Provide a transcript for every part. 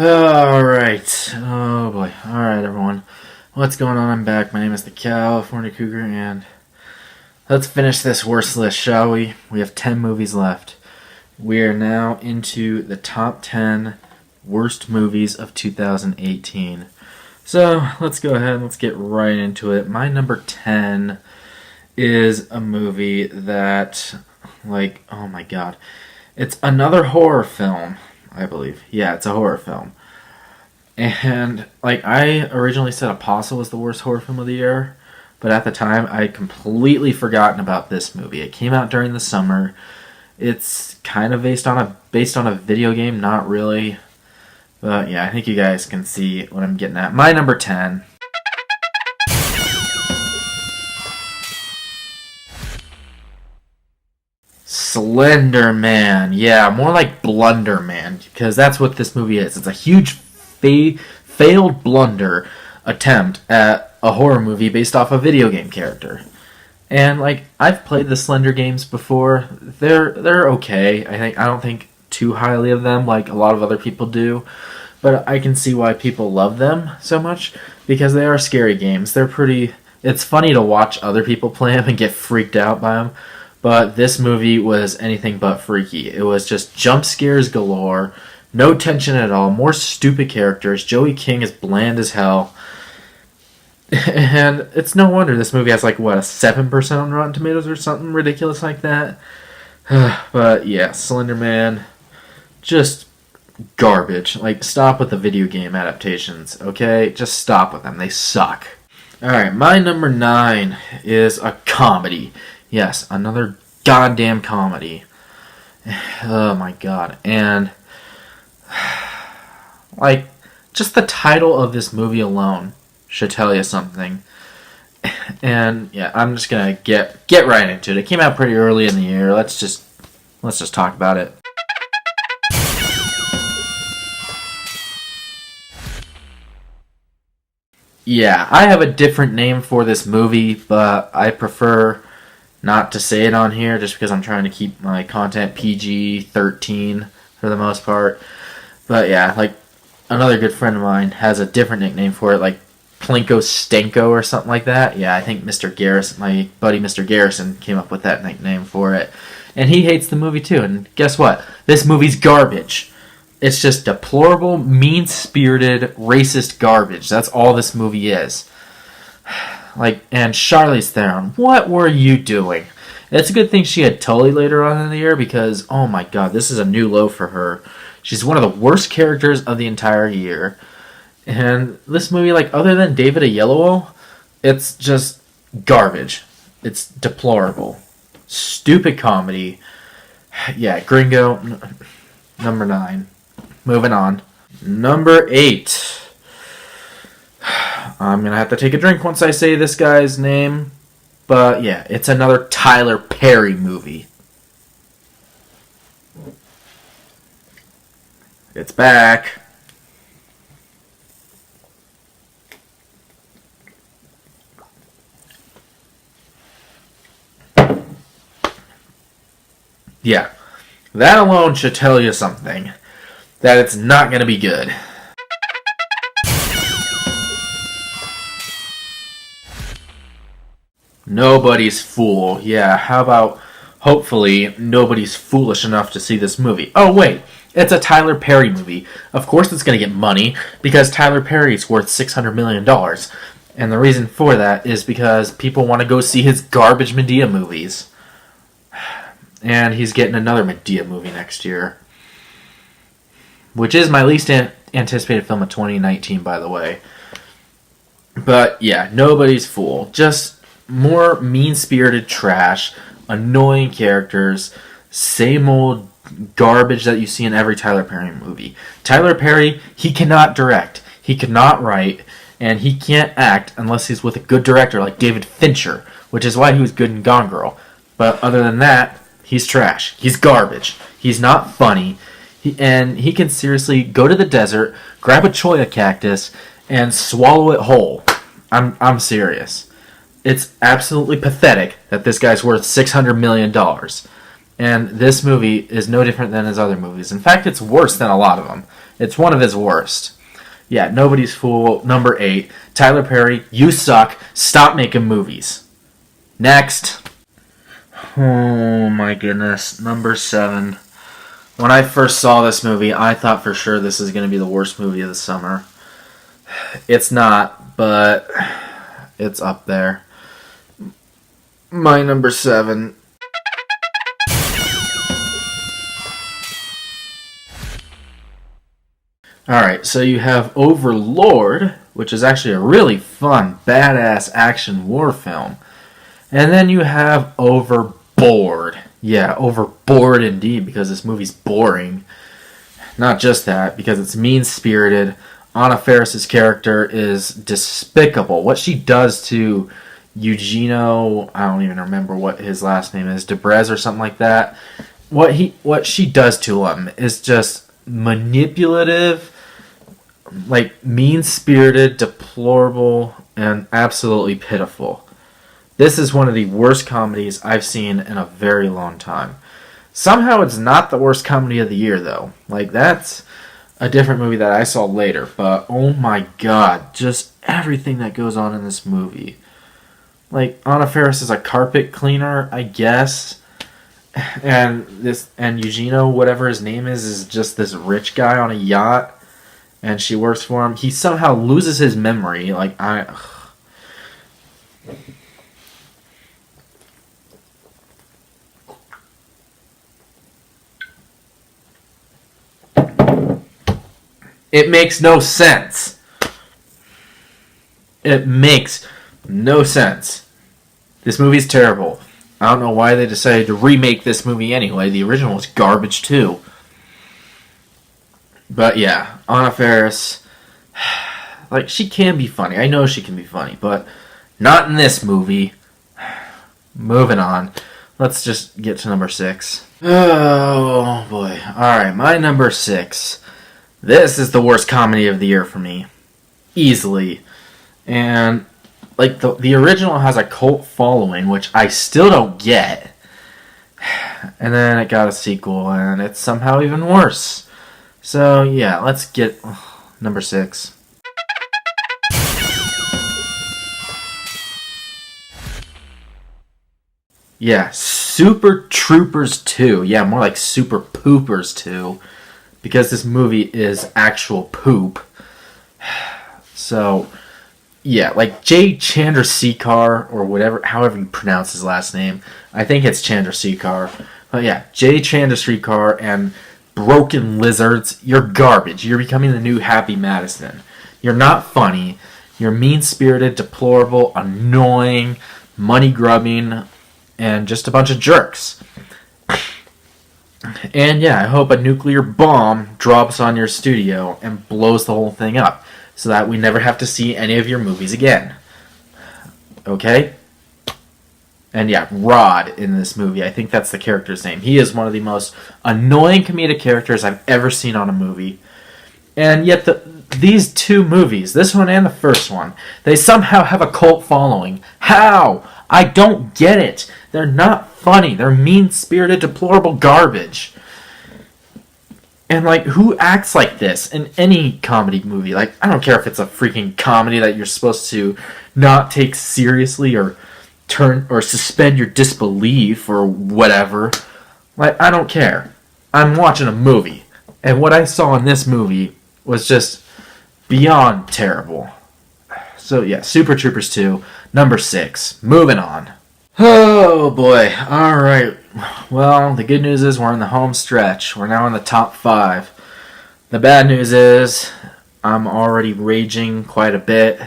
Alright. Oh boy. Alright, everyone. What's going on? I'm back. My name is the California Cougar, and let's finish this worst list, shall we? We have 10 movies left. We are now into the top 10 worst movies of 2018. So, let's go ahead and let's get right into it. My number 10 is a movie that, oh my god. It's another horror film, I believe. Yeah, it's a horror film. And, I originally said Apostle was the worst horror film of the year, but at the time, I had completely forgotten about this movie. It came out during the summer. It's kind of based on a video game, not really. But yeah, I think you guys can see what I'm getting at. My number 10. Slender Man. Yeah, more like Blunder Man, because that's what this movie is. It's a huge failed blunder attempt at a horror movie based off a video game character. And I've played the Slender games before. They're okay. I don't think too highly of them like a lot of other people do, but I can see why people love them so much because they are scary games. It's funny to watch other people play them and get freaked out by them, but this movie was anything but freaky. It was just jump scares galore, no tension at all, more stupid characters. Joey King is bland as hell. And it's no wonder this movie has a 7% on Rotten Tomatoes or something ridiculous like that. But yeah, Slender Man, just garbage. Stop with the video game adaptations, okay? Just stop with them. They suck. Alright, my number 9 is a comedy. Yes, another goddamn comedy. Oh my god. And, just the title of this movie alone should tell you something. And yeah, I'm just gonna get right into it. It came out pretty early in the year. Let's just talk about it. Yeah, I have a different name for this movie, but I prefer not to say it on here just because I'm trying to keep my content PG-13 for the most part. But yeah, another good friend of mine has a different nickname for it, Plinko Stenko or something like that. Yeah, I think Mr. Garrison, my buddy Mr. Garrison, came up with that nickname for it. And he hates the movie too. And guess what? This movie's garbage. It's just deplorable, mean-spirited, racist garbage. That's all this movie is. And Charlize Theron, what were you doing? It's a good thing she had Tully later on in the year because, oh my god, this is a new low for her. She's one of the worst characters of the entire year. And this movie, other than David Oyelowo, it's just garbage. It's deplorable. Stupid comedy. Yeah, Gringo, number 9. Moving on. Number 8. I'm going to have to take a drink once I say this guy's name. But yeah, it's another Tyler Perry movie. It's back. Yeah, that alone should tell you something. That it's not going to be good. Nobody's Fool. Yeah, how about, hopefully, nobody's foolish enough to see this movie. Oh, wait, it's a Tyler Perry movie. Of course it's going to get money, because Tyler Perry's worth $600 million. And the reason for that is because people want to go see his garbage Medea movies. And he's getting another Medea movie next year. Which is my least anticipated film of 2019, by the way. But yeah, Nobody's Fool. Just more mean-spirited trash, annoying characters, same old garbage that you see in every Tyler Perry movie. Tyler Perry, he cannot direct, he cannot write, and he can't act unless he's with a good director like David Fincher, which is why he was good in Gone Girl. But other than that, he's trash. He's garbage. He's not funny. He can seriously go to the desert, grab a cholla cactus, and swallow it whole. I'm serious. It's absolutely pathetic that this guy's worth $600 million. And this movie is no different than his other movies. In fact, it's worse than a lot of them. It's one of his worst. Yeah, Nobody's Fool, number 8. Tyler Perry, you suck. Stop making movies. Next. Oh my goodness. Number 7. When I first saw this movie, I thought for sure this is going to be the worst movie of the summer. It's not, but it's up there. My number 7. Alright, so you have Overlord, which is actually a really fun, badass action war film. And then you have Overboard. Yeah, overboard indeed, because this movie's boring. Not just that, because it's mean-spirited. Anna Faris's character is despicable. What she does to Eugenio, I don't even remember what his last name is, Debrez or something like that. What she does to him is just manipulative, like mean-spirited, deplorable, and absolutely pitiful. This is one of the worst comedies I've seen in a very long time. Somehow it's not the worst comedy of the year, though. Like, that's a different movie that I saw later, but oh my god, just everything that goes on in this movie. Like, Anna Faris is a carpet cleaner, I guess, and Eugenio, whatever his name is just this rich guy on a yacht, and she works for him. He somehow loses his memory. It makes no sense. It makes no sense. This movie's terrible. I don't know why they decided to remake this movie anyway. The original was garbage too. But yeah, Anna Faris, like, she can be funny. I know she can be funny, but not in this movie. Moving on. Let's just get to number 6. Oh boy. Alright, my number 6. This is the worst comedy of the year for me. Easily. And, like, the original has a cult following, which I still don't get. And then it got a sequel, and it's somehow even worse. So, yeah, let's get number 6. Yeah, Super Troopers 2. Yeah, more like Super Poopers 2. Because this movie is actual poop. So, yeah, like Jay Chandrasekhar, or whatever, however you pronounce his last name. I think it's Chandrasekhar. But yeah, Jay Chandrasekhar and Broken Lizards, you're garbage. You're becoming the new Happy Madison. You're not funny. You're mean-spirited, deplorable, annoying, money-grubbing, and just a bunch of jerks. And yeah, I hope a nuclear bomb drops on your studio and blows the whole thing up, so that we never have to see any of your movies again. Okay? And yeah, Rod in this movie, I think that's the character's name. He is one of the most annoying comedic characters I've ever seen on a movie. And yet these two movies, this one and the first one, they somehow have a cult following. How? I don't get it. They're not funny. They're mean-spirited, deplorable garbage. And, like, who acts like this in any comedy movie? Like, I don't care if it's a freaking comedy that you're supposed to not take seriously or suspend your disbelief or whatever. Like, I don't care. I'm watching a movie. And what I saw in this movie was just beyond terrible. So, yeah, Super Troopers 2, number 6. Moving on. Oh, boy. Alright. Well, the good news is we're in the home stretch. We're now in the top 5. The bad news is I'm already raging quite a bit.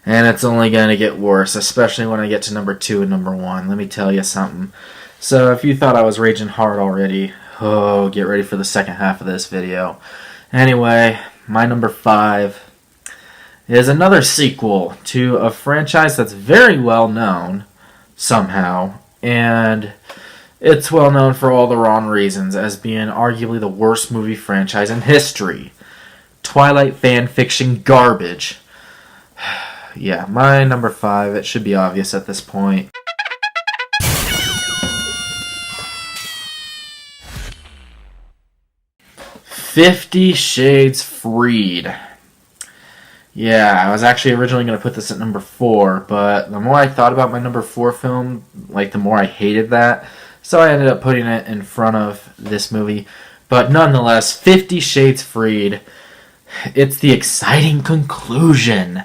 And it's only going to get worse, especially when I get to number 2 and number 1. Let me tell you something. So if you thought I was raging hard already, get ready for the second half of this video. Anyway, my number 5 is another sequel to a franchise that's very well known, somehow. And it's well known for all the wrong reasons, as being arguably the worst movie franchise in history. Twilight fan fiction garbage. Yeah, my number 5, it should be obvious at this point. 50 Shades Freed. Yeah, I was actually originally going to put this at number 4, but the more I thought about my number 4 film, like, the more I hated that. So I ended up putting it in front of this movie. But nonetheless, 50 Shades Freed, it's the exciting conclusion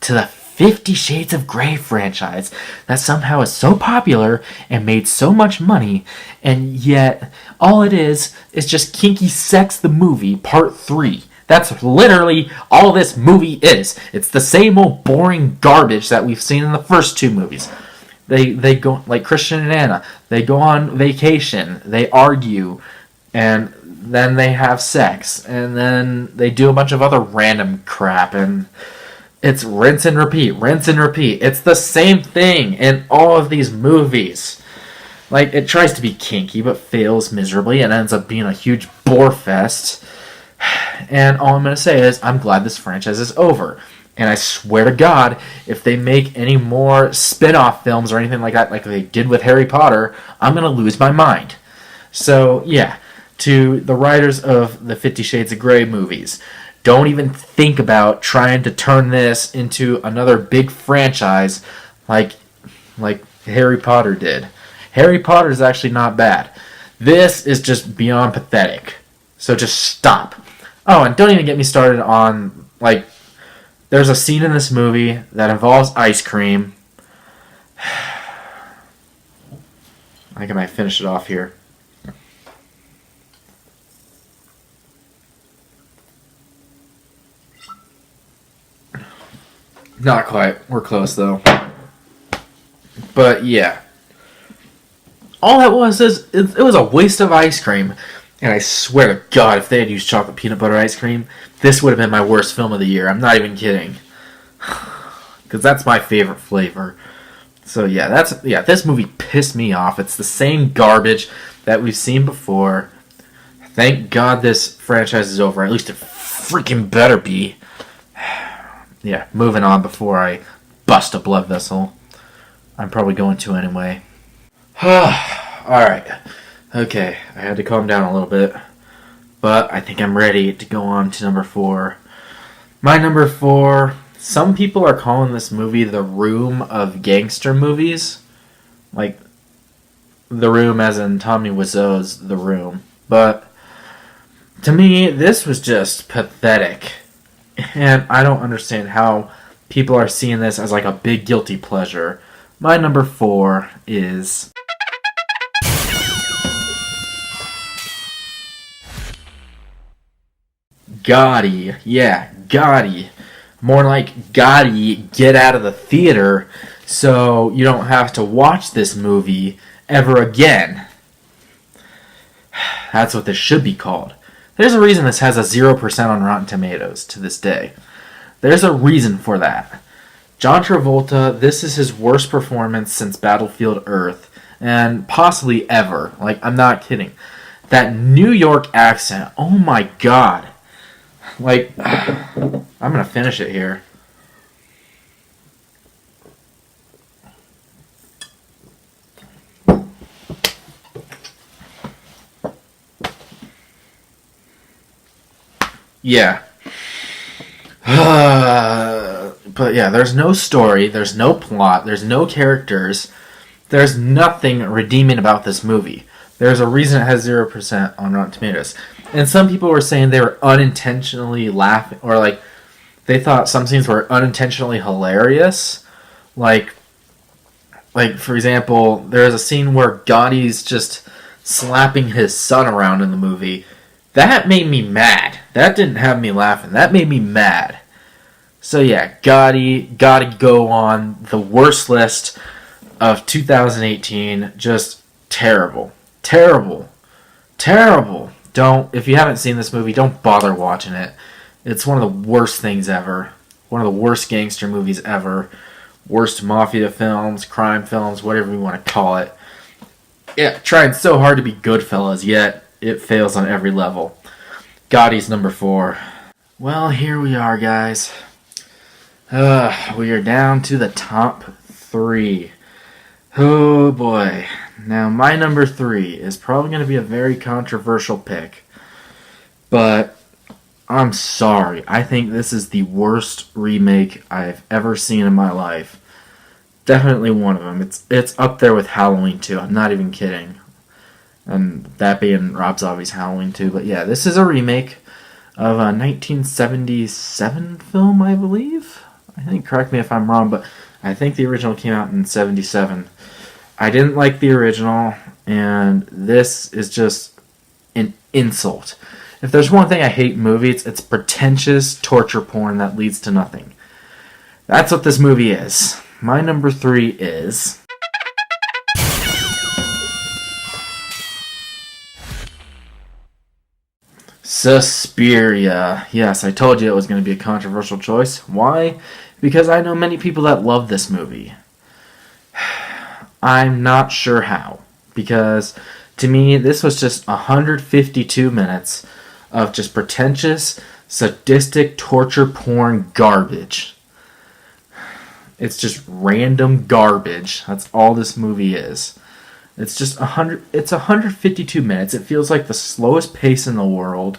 to the 50 Shades of Grey franchise that somehow is so popular and made so much money, and yet all it is just Kinky Sex the Movie Part 3. That's literally all this movie is. It's the same old boring garbage that we've seen in the first 2 movies. They go, like Christian and Anna, they go on vacation, they argue, and then they have sex, and then they do a bunch of other random crap, and it's rinse and repeat, rinse and repeat. It's the same thing in all of these movies. Like, it tries to be kinky, but fails miserably, and ends up being a huge bore fest. And all I'm going to say is, I'm glad this franchise is over. And I swear to God, if they make any more spin-off films or anything like that, like they did with Harry Potter, I'm going to lose my mind. So, yeah, to the writers of the 50 Shades of Grey movies, don't even think about trying to turn this into another big franchise like Harry Potter did. Harry Potter is actually not bad. This is just beyond pathetic. So just stop. Oh, and don't even get me started on, like, there's a scene in this movie that involves ice cream. I think I might finish it off here. Not quite. We're close, though. But, yeah. All that was is, it was a waste of ice cream. And I swear to God, if they had used chocolate peanut butter ice cream, this would have been my worst film of the year. I'm not even kidding. Because that's my favorite flavor. So, yeah, this movie pissed me off. It's the same garbage that we've seen before. Thank God this franchise is over. At least it freaking better be. Yeah, moving on before I bust a blood vessel. I'm probably going to anyway. Alright. Okay, I had to calm down a little bit. But I think I'm ready to go on to number 4. My number 4, some people are calling this movie the Room of gangster movies. Like, The Room as in Tommy Wiseau's The Room. But to me, this was just pathetic. And I don't understand how people are seeing this as like a big guilty pleasure. My number 4 is Gotti. Yeah, Gotti. More like Gotti, get out of the theater so you don't have to watch this movie ever again. That's what this should be called. There's a reason this has a 0% on Rotten Tomatoes to this day. There's a reason for that. John Travolta, this is his worst performance since Battlefield Earth, and possibly ever. Like, I'm not kidding. That New York accent, oh my God. Like, I'm gonna finish it here. Yeah. But yeah, there's no story, there's no plot, there's no characters, there's nothing redeeming about this movie. There's a reason it has 0% on Rotten Tomatoes. And some people were saying they were unintentionally laughing, or like, they thought some scenes were unintentionally hilarious. Like for example, there's a scene where Gotti's just slapping his son around in the movie. That made me mad. That didn't have me laughing. That made me mad. So yeah, Gotti go on the worst list of 2018. Just terrible. Terrible. Terrible. If you haven't seen this movie, don't bother watching it. It's one of the worst things ever. One of the worst gangster movies ever. Worst mafia films, crime films, whatever you want to call it. Yeah, trying so hard to be Goodfellas, yet it fails on every level. Gotti's number 4. Well, here we are, guys. We are down to the top 3. Oh boy. Now, my number 3 is probably going to be a very controversial pick. But I'm sorry. I think this is the worst remake I've ever seen in my life. Definitely one of them. It's up there with Halloween 2. I'm not even kidding. And that being Rob Zombie's Halloween 2. But yeah, this is a remake of a 1977 film, I believe. I think, correct me if I'm wrong, but I think the original came out in 77. I didn't like the original, and this is just an insult. If there's one thing I hate in movies, it's pretentious torture porn that leads to nothing. That's what this movie is. My number 3 is Suspiria. Yes, I told you it was going to be a controversial choice. Why? Because I know many people that love this movie. I'm not sure how. Because to me, this was just 152 minutes of just pretentious, sadistic torture porn garbage. It's just random garbage. That's all this movie is. It's just 152 minutes. It feels like the slowest pace in the world.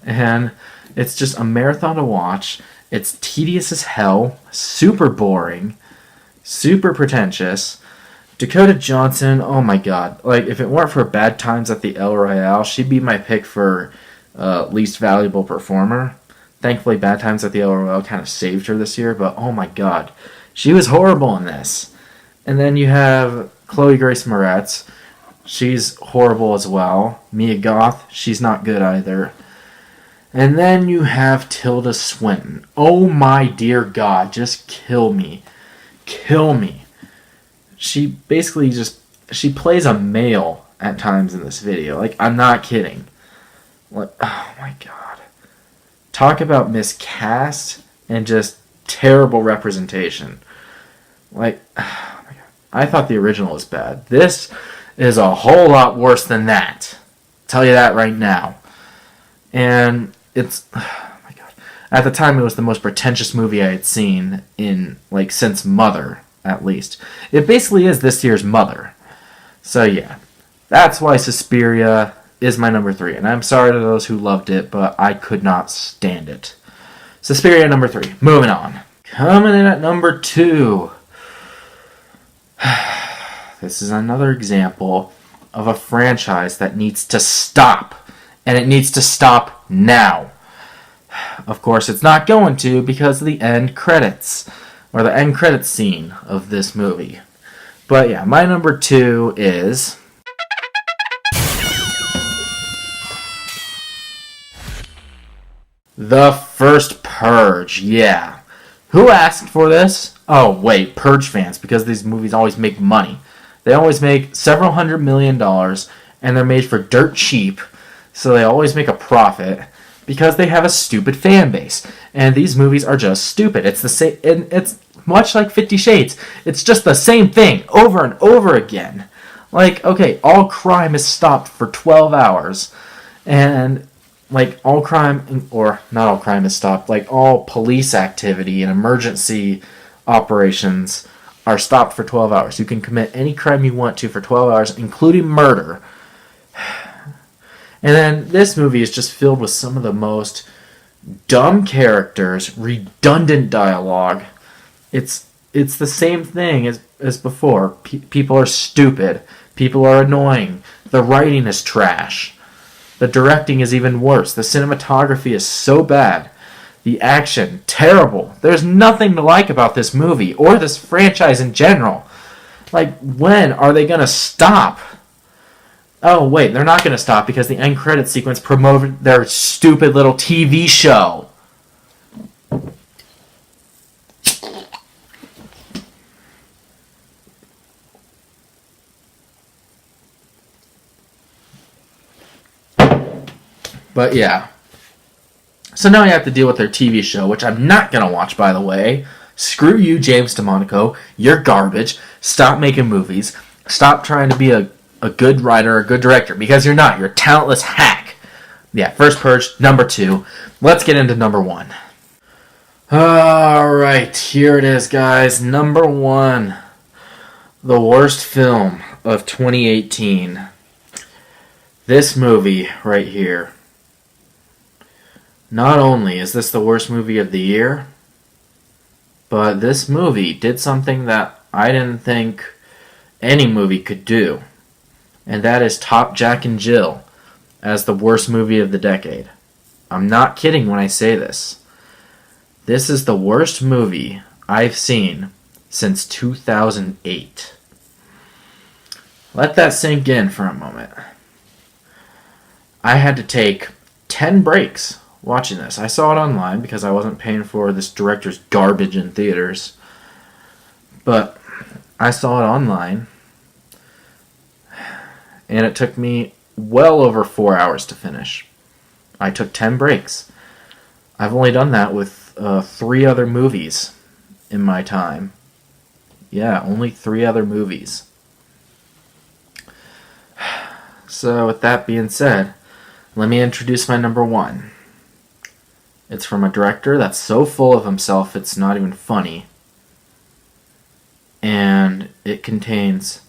And it's just a marathon to watch. It's tedious as hell, super boring, super pretentious. Dakota Johnson, oh my god. Like, if it weren't for Bad Times at the El Royale, she'd be my pick for least valuable performer. Thankfully, Bad Times at the El Royale kind of saved her this year, but oh my god. She was horrible in this. And then you have Chloe Grace Moretz. She's horrible as well. Mia Goth, she's not good either. And then you have Tilda Swinton. Oh my dear god, just kill me. Kill me. She basically she plays a male at times in this video. Like, I'm not kidding. Like, oh my god. Talk about miscast and just terrible representation. Like, oh my god. I thought the original was bad. This is a whole lot worse than that. I'll tell you that right now. And it's, oh my god. At the time, it was the most pretentious movie I had seen in, like, since Mother, at least. It basically is this year's Mother. So yeah, that's why Suspiria is my number 3. And I'm sorry to those who loved it, but I could not stand it. Suspiria number 3. Moving on. Coming in at number 2. This is another example of a franchise that needs to stop. And it needs to stop now. Of course, it's not going to because of the end credits. Or the end credits scene of this movie. But yeah, my number 2 is the first Purge. Yeah. Who asked for this? Oh, wait, Purge fans, because these movies always make money. They always make several $100 million, and they're made for dirt cheap, so they always make a profit because they have a stupid fan base. And these movies are just stupid. It's the same, and it's much like 50 Shades. It's just the same thing over and over again. Like, okay, all crime is stopped for 12 hours, and like all crime, or not all crime is stopped, like all police activity and emergency operations are stopped for 12 hours. You can commit any crime you want to for 12 hours, including murder. And then this movie is just filled with some of the most dumb characters, redundant dialogue. It's the same thing as before. People are stupid. People are annoying. The writing is trash. The directing is even worse. The cinematography is so bad. The action, terrible. There's nothing to like about this movie or this franchise in general. Like, when are they going to stop? Oh, wait, they're not going to stop because the end credit sequence promoted their stupid little TV show. But yeah. So now you have to deal with their TV show, which I'm not going to watch, by the way. Screw you, James DeMonico. You're garbage. Stop making movies. Stop trying to be a good writer or a good director, because you're not. You're a talentless hack. Yeah, first Purge, number 2. Let's get into number 1. Alright, here it is, guys. Number 1. The worst film of 2018. This movie right here. Not only is this the worst movie of the year, but this movie did something that I didn't think any movie could do, and that is top Jack and Jill as the worst movie of the decade. I'm not kidding when I say this. This is the worst movie I've seen since 2008. Let that sink in for a moment. I had to take 10 breaks watching this. I saw it online because I wasn't paying for this director's garbage in theaters. But I saw it online, and it took me well over 4 hours to finish. I took 10 breaks. I've only done that with 3 other movies in my time. Yeah, only 3 other movies. So with that being said, let me introduce my number 1. It's from a director that's so full of himself it's not even funny. And it contains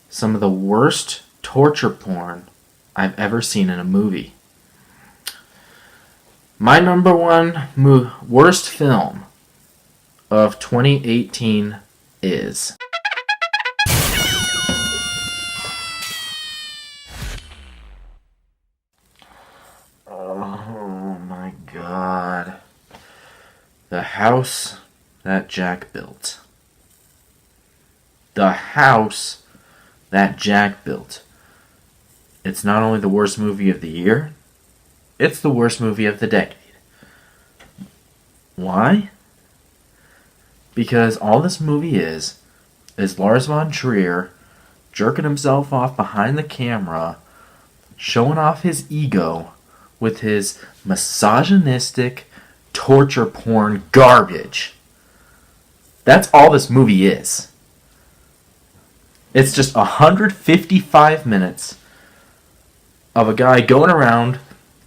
some of the worst torture porn I've ever seen in a movie. My number 1 worst film of 2018 is... Oh my god. The House That Jack Built. The House That Jack Built. It's not only the worst movie of the year, it's the worst movie of the decade. Why? Because all this movie is Lars von Trier jerking himself off behind the camera, showing off his ego with his misogynistic torture porn garbage. That's all this movie is. It's just 155 minutes of a guy going around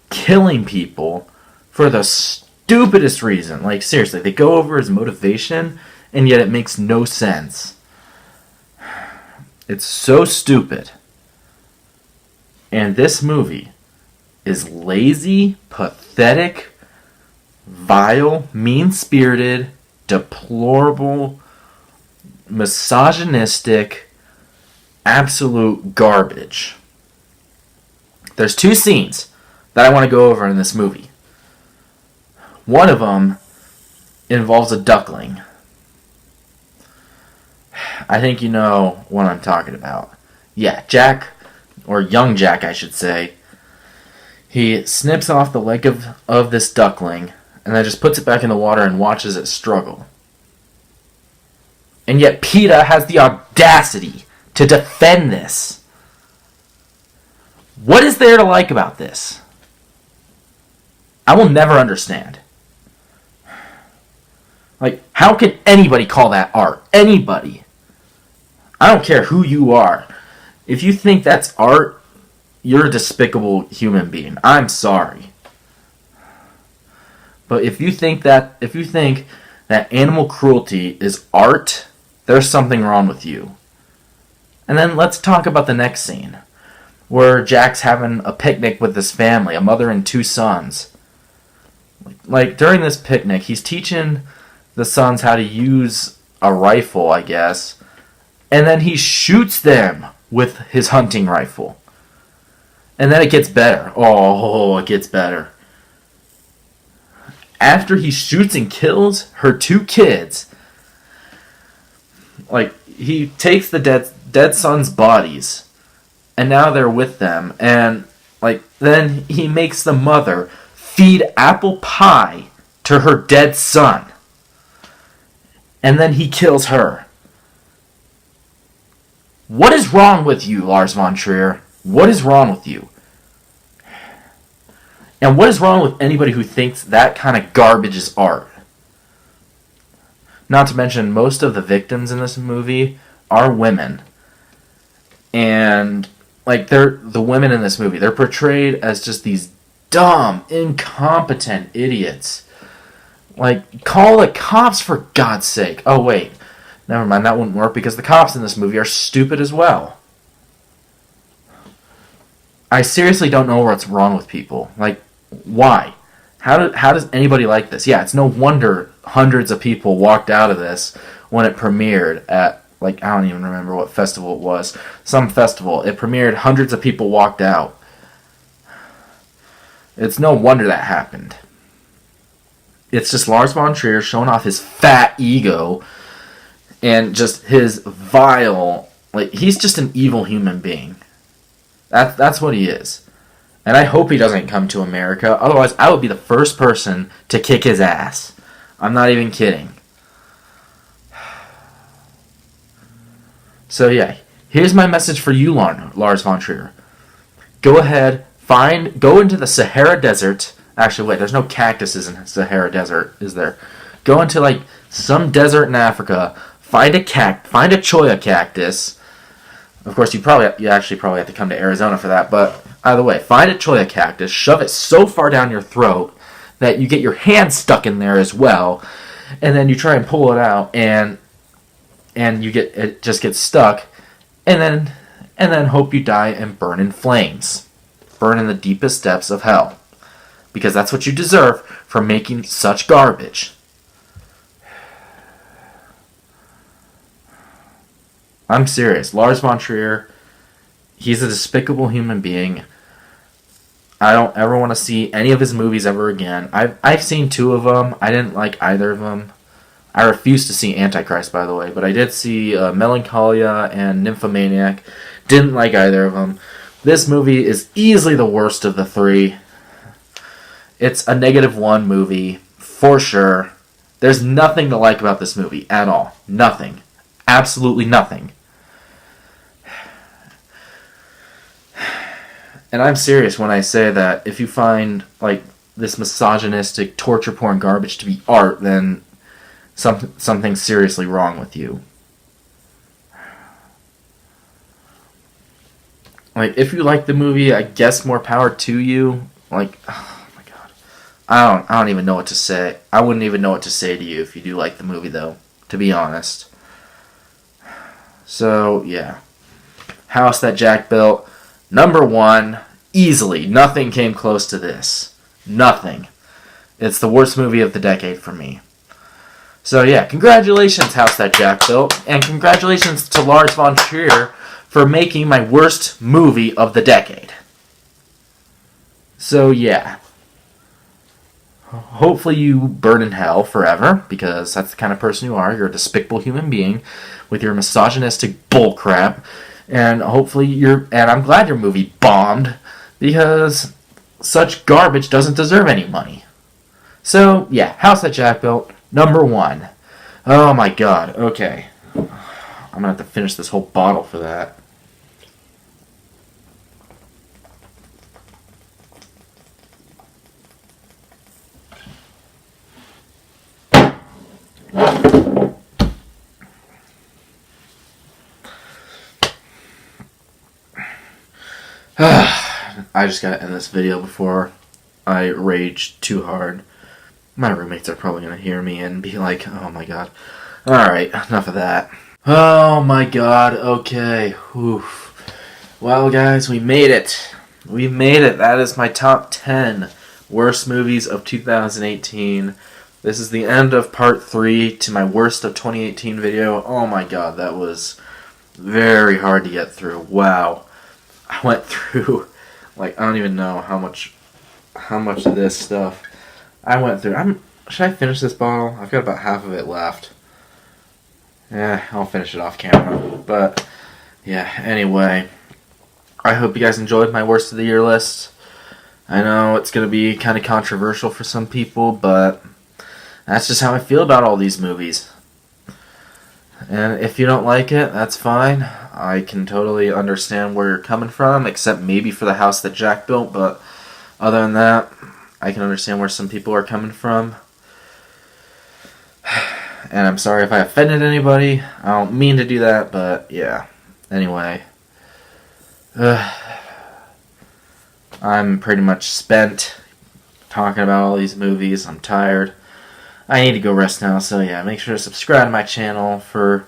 killing people for the stupidest reason. Like, seriously, they go over his motivation, and yet it makes no sense. It's so stupid. And this movie is lazy, pathetic, vile, mean-spirited, deplorable, misogynistic, absolute garbage. There's 2 scenes that I want to go over in this movie. One of them involves a duckling. I think you know what I'm talking about. Yeah, Jack, or young Jack I should say, he snips off the leg of this duckling and then just puts it back in the water and watches it struggle. And yet PETA has the audacity to defend this. What is there to like about this? I will never understand. Like, how can anybody call that art? Anybody. I don't care who you are. If you think that's art, you're a despicable human being. I'm sorry. But if you think that animal cruelty is art, there's something wrong with you. And then let's talk about the next scene, where Jack's having a picnic with his family, a mother and 2 sons. Like, during this picnic, he's teaching the sons how to use a rifle, I guess, and then he shoots them with his hunting rifle. And then it gets better. Oh, it gets better. After he shoots and kills her 2 kids, like, he takes the dead sons' bodies, and now they're with them, and, like, then he makes the mother feed apple pie to her dead son. And then he kills her. What is wrong with you, Lars von Trier? What is wrong with you? And what is wrong with anybody who thinks that kind of garbage is art? Not to mention, most of the victims in this movie are women. And, like, the women in this movie, they're portrayed as just these dumb, incompetent idiots. Like, call the cops for God's sake. Oh, wait. Never mind, that wouldn't work because the cops in this movie are stupid as well. I seriously don't know what's wrong with people. Like, why? How does anybody like this? Yeah, it's no wonder hundreds of people walked out of this when it premiered at, like, I don't even remember what festival it was. Some festival. It premiered, hundreds of people walked out. It's no wonder that happened. It's just Lars von Trier showing off his fat ego and just his vile, like, he's just an evil human being. That's what he is. And I hope he doesn't come to America. Otherwise, I would be the first person to kick his ass. I'm not even kidding. So yeah, here's my message for you, Lars von Trier. Go ahead, go into the Sahara Desert. Actually, wait, there's no cactuses in the Sahara Desert, is there? Go into, like, some desert in Africa, find a cholla cactus. Of course, you actually probably have to come to Arizona for that, but either way, find a cholla cactus, shove it so far down your throat that you get your hand stuck in there as well, and then you try and pull it out, and it just gets stuck, and then hope you die and burn in flames, burn in the deepest depths of hell, because that's what you deserve for making such garbage. I'm serious. Lars von Trier, he's a despicable human being. I don't ever want to see any of his movies ever again. I've seen 2 of them. I didn't like either of them. I refused to see Antichrist, by the way, but I did see Melancholia and Nymphomaniac. Didn't like either of them. This movie is easily the worst of the 3. It's a -1 movie, for sure. There's nothing to like about this movie at all. Nothing. Absolutely nothing. And I'm serious when I say that if you find, like, this misogynistic torture porn garbage to be art, then something's seriously wrong with you. Like, if you like the movie, I guess more power to you. Like, oh my god. I don't even know what to say. I wouldn't even know what to say to you if you do like the movie, though, to be honest. So, yeah. House That Jack Built. Number 1, easily. Nothing came close to this. Nothing. It's the worst movie of the decade for me. So yeah, congratulations, House That Jack Built, and congratulations to Lars von Trier for making my worst movie of the decade. So yeah. Hopefully you burn in hell forever, because that's the kind of person you are. You're a despicable human being with your misogynistic bullcrap. And hopefully and I'm glad your movie bombed, because such garbage doesn't deserve any money. So, yeah, House That Jack Built, number 1. Oh my god, okay. I'm gonna have to finish this whole bottle for that. I just gotta end this video before I rage too hard. My roommates are probably gonna hear me and be like, oh my god. Alright, enough of that. Oh my god, okay. Oof. Well, guys, we made it. We made it. That is my top 10 worst movies of 2018. This is the end of part 3 to my worst of 2018 video. Oh my god, that was very hard to get through. Wow. I went through, like, I don't even know how much of this stuff I went through. Should I finish this bottle? I've got about half of it left. Yeah, I'll finish it off camera. But, yeah, anyway. I hope you guys enjoyed my worst of the year list. I know it's going to be kind of controversial for some people, but that's just how I feel about all these movies. And if you don't like it, that's fine. I can totally understand where you're coming from, except maybe for the House That Jack Built, but other than that, I can understand where some people are coming from. And I'm sorry if I offended anybody. I don't mean to do that, but yeah. Anyway. I'm pretty much spent talking about all these movies. I'm tired. I need to go rest now, so yeah, make sure to subscribe to my channel for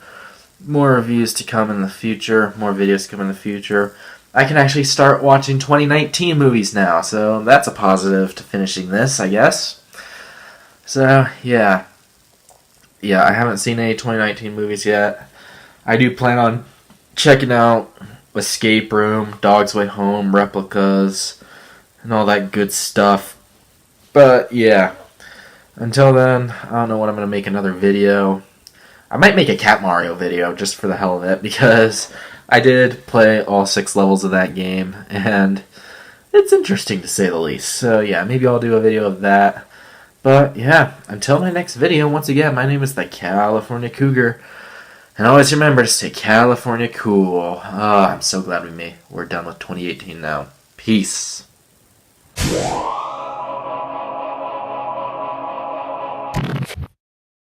more reviews to come in the future, more videos to come in the future. I can actually start watching 2019 movies now, so that's a positive to finishing this, I guess. So, yeah. Yeah, I haven't seen any 2019 movies yet. I do plan on checking out Escape Room, Dog's Way Home, Replicas, and all that good stuff. But, yeah. Until then, I don't know when I'm going to make another video. I might make a Cat Mario video just for the hell of it, because I did play all 6 levels of that game, and it's interesting to say the least. So yeah, maybe I'll do a video of that. But yeah, until my next video, once again, my name is the California Cougar, and always remember to stay California cool. I'm so glad we're done with 2018 now. Peace.